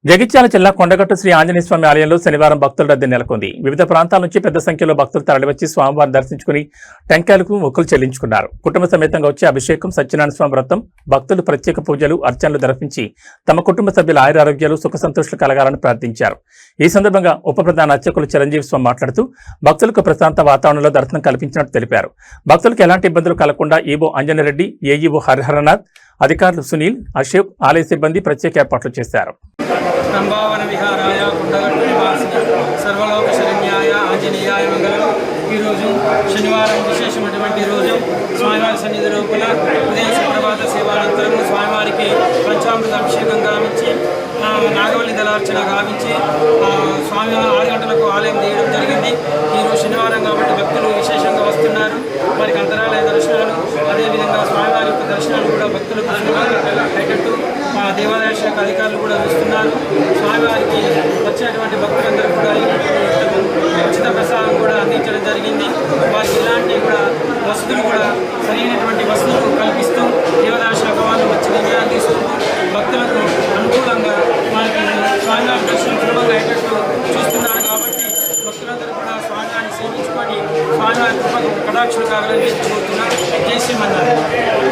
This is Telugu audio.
జగిత్యాల జిల్లా కొండగట్టు శ్రీ ఆంజనేయ స్వామి ఆలయంలో శనివారం భక్తుల రద్దీ నెలకొంది. వివిధ ప్రాంతాల నుంచి పెద్ద సంఖ్యలో భక్తులు తరలివచ్చి స్వామివారిని దర్శించుకుని టెంకాయలకు మొక్కులు చెల్లించుకున్నారు. కుటుంబ సమేతంగా వచ్చే అభిషేకం, సత్యనారాయణ స్వామి వ్రతం, భక్తులు ప్రత్యేక పూజలు, అర్చనలు దర్శించి తమ కుటుంబ సభ్యుల ఆయురారోగ్యాలు, సుఖ సంతోషాలు కలగాలని ప్రార్థించారు. ఈ సందర్భంగా ఉప ప్రధాన అర్చకులు చిరంజీవి స్వామి మాట్లాడుతూ భక్తులకు ప్రశాంత వాతావరణంలో దర్శనం కల్పించినట్టు తెలిపారు. భక్తులకు ఎలాంటి ఇబ్బందులు కలగకుండా ఈవో అంజనరెడ్డి, ఏఈఓ హరిహరనాథ్, అధికారులు సునీల్, అశోక్, ఆలయ సిబ్బంది ప్రత్యేక ఏర్పాట్లు చేశారు. రంభావన విహారాయ కుండగట్టు నివాసిని సర్వలోక శరణ్యాయ ఆంజనేయాయ మంగళం. ఈరోజు శనివారం విశేషమైనటువంటి రోజు స్వామివారి సన్నిధి లోపల ఉదయం సుప్రభాత సేవానంతరము స్వామివారికి పంచామృత అభిషేకం గావించి నాగవల్లి దళార్చన గావించి స్వామివారి 6 గంటలకు ఆలయం తీయడం జరిగింది. ఈరోజు శనివారం కాబట్టి భక్తులు విశేషంగా వస్తున్నారు. వారికి అంతరాలయ దర్శనాలు, అదేవిధంగా స్వామివారి యొక్క దర్శనాలు కూడా భక్తులకు అయ్యేటట్టు మా దేవాదాయ శాఖ అధికారులు కూడా చూస్తున్నారు. స్వామివారికి వచ్చేటువంటి భక్తులందరూ కూడా ఉచిత ప్రసాదం కూడా అందించడం జరిగింది. వారికి ఇలాంటి కూడా వసతులు కూడా సరైనటువంటి వసతులు కల్పిస్తూ దేవాదాయ శాఖ వాళ్ళు వచ్చి నిర్ణయాలు తీసుకుంటూ భక్తులకు అనుకూలంగా మనకి స్వామివారి దర్శనం సులభంగా అయ్యేటట్టు చూస్తున్నారు. కాబట్టి భక్తులందరూ కూడా స్వామివారిని సేవించుకొని స్వామివారి కృపకు కటాక్షలు కావాలని కోరుతున్నారు. జై శ్రీమన్నారాయణ.